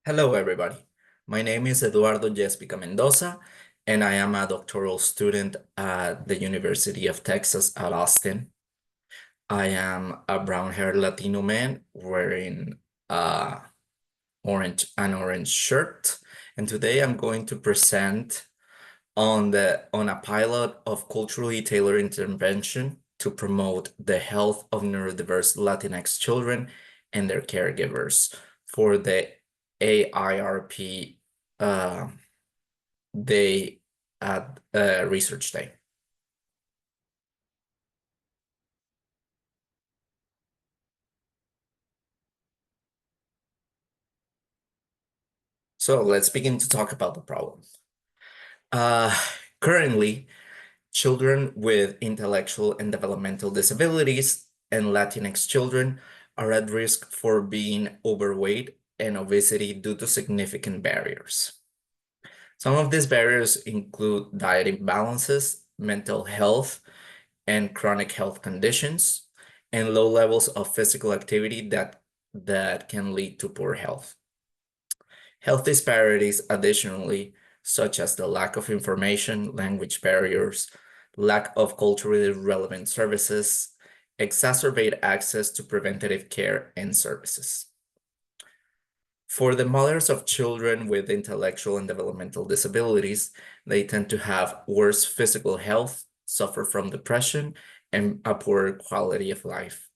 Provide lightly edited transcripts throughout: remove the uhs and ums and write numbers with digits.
Hello, everybody. My name is Eduardo Yespica Mendoza, and I am a doctoral student at the University of Texas at Austin. I am a brown-haired Latino man wearing an orange shirt, and today I'm going to present on a pilot of culturally tailored intervention to promote the health of neurodiverse Latinx children and their caregivers for the AIRP uh, day at Research Day. So let's begin to talk about the problem. Uh, Currently, children with intellectual and developmental disabilities and Latinx children are at risk for being overweight and obesity due to significant barriers. Some of these barriers include diet imbalances, mental health, and chronic health conditions, and low levels of physical activity that can lead to poor health. Health disparities, additionally, such as the lack of information, language barriers, lack of culturally relevant services, exacerbate access to preventative care and services. For the mothers of children with intellectual and developmental disabilities, they tend to have worse physical health, suffer from depression, and a poorer quality of life.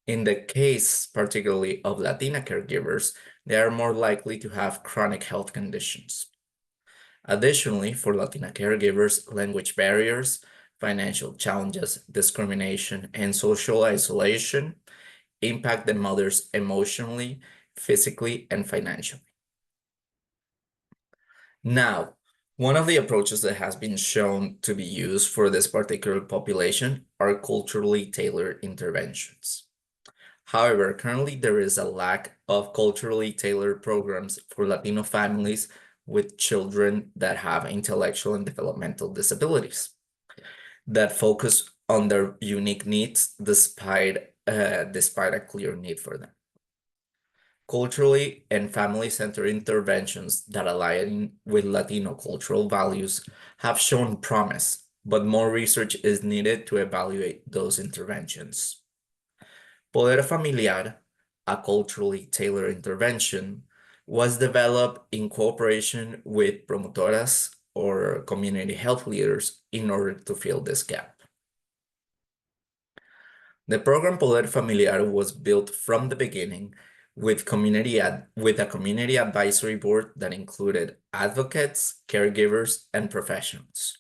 In the case, particularly of Latina caregivers, they are more likely to have chronic health conditions. Additionally, for Latina caregivers, language barriers, financial challenges, discrimination, and social isolation impact the mothers emotionally, physically, and financially. Now, one of the approaches that has been shown to be used for this particular population are culturally tailored interventions. However, currently there is a lack of culturally tailored programs for Latino families with children that have intellectual and developmental disabilities that focus on their unique needs despite a clear need for them. Culturally and family-centered interventions that align with Latino cultural values have shown promise, but more research is needed to evaluate those interventions. Poder Familiar, a culturally tailored intervention, was developed in cooperation with promotoras or community health leaders in order to fill this gap. The program Poder Familiar was built from the beginning with a community advisory board that included advocates, caregivers, and professionals.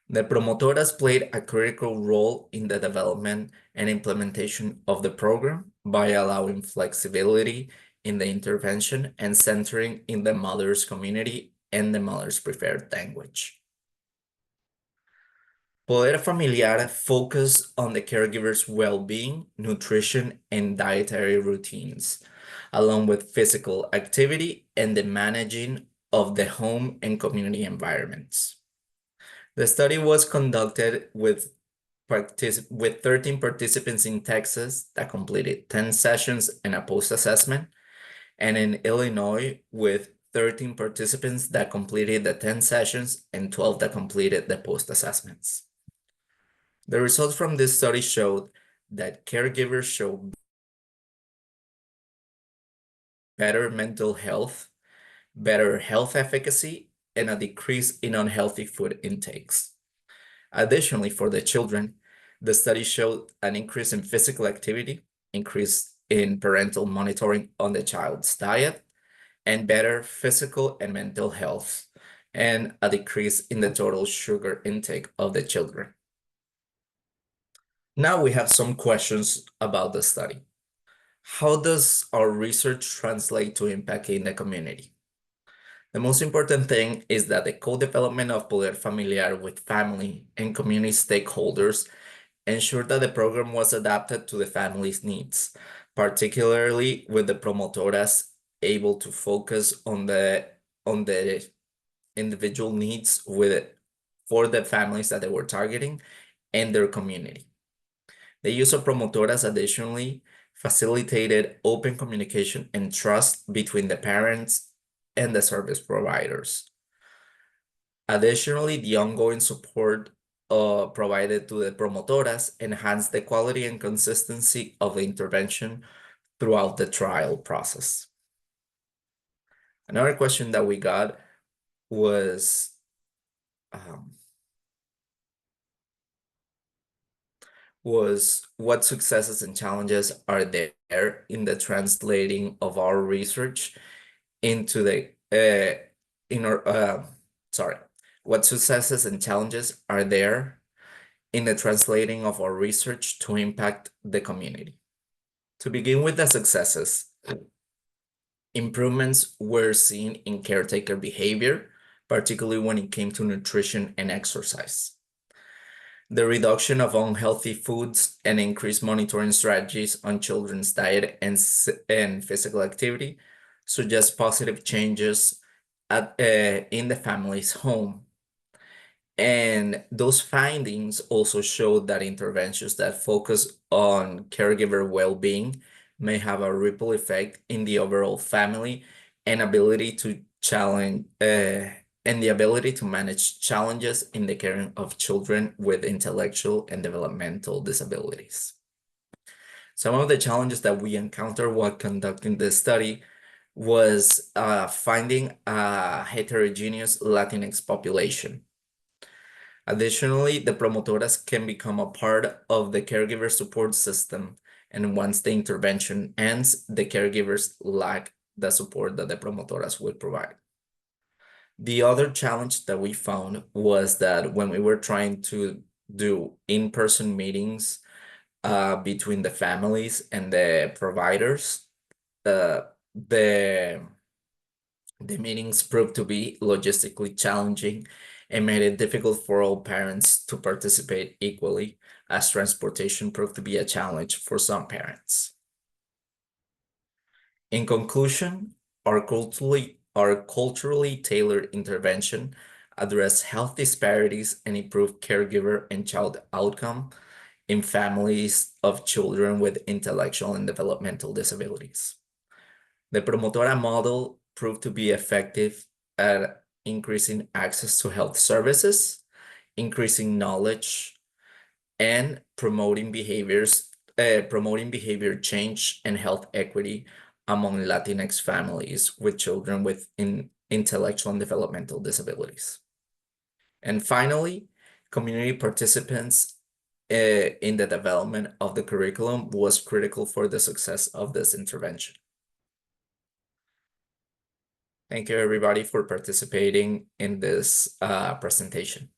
The promotoras played a critical role in the development and implementation of the program by allowing flexibility in the intervention and centering in the mother's community and the mother's preferred language. Poder Familiar focused on the caregiver's well-being, nutrition, and dietary routines, along with physical activity and the managing of the home and community environments. The study was conducted with 13 participants in Texas that completed 10 sessions and a post-assessment, and in Illinois with 13 participants that completed the 10 sessions and 12 that completed the post-assessments. The results from this study showed that caregivers show better mental health, better health efficacy, and a decrease in unhealthy food intakes. Additionally, for the children, the study showed an increase in physical activity, increase in parental monitoring on the child's diet, and better physical and mental health, and a decrease in the total sugar intake of the children. Now we have some questions about the study. How does our research translate to impact in the community? The most important thing is that the co-development of Poder Familiar with family and community stakeholders ensured that the program was adapted to the family's needs, particularly with the promotoras able to focus on the individual needs for the families that they were targeting and their community. The use of promotoras additionally facilitated open communication and trust between the parents and the service providers. Additionally, the ongoing support provided to the promotoras enhanced the quality and consistency of the intervention throughout the trial process. Another question that we got was what successes and challenges are there in the translating of our research into the what successes and challenges are there in the translating of our research to impact the community. To begin with the successes, improvements were seen in caretaker behavior, particularly when it came to nutrition and exercise. The reduction of unhealthy foods and increased monitoring strategies on children's diet and physical activity suggest positive changes in the family's home. And those findings also show that interventions that focus on caregiver well-being may have a ripple effect in the overall family and ability to manage challenges in the caring of children with intellectual and developmental disabilities. Some of the challenges that we encountered while conducting this study was finding a heterogeneous Latinx population. Additionally, the promotoras can become a part of the caregiver support system, and once the intervention ends, the caregivers lack the support that the promotoras would provide. The other challenge that we found was that when we were trying to do in-person meetings between the families and the providers, the meetings proved to be logistically challenging and made it difficult for all parents to participate equally, as transportation proved to be a challenge for some parents. In conclusion, our culturally tailored intervention address health disparities and improve caregiver and child outcome in families of children with intellectual and developmental disabilities. The Promotora model proved to be effective at increasing access to health services, increasing knowledge, and promoting behavior change and health equity among Latinx families with children with intellectual and developmental disabilities. And finally, community participants in the development of the curriculum was critical for the success of this intervention. Thank you, everybody, for participating in this presentation.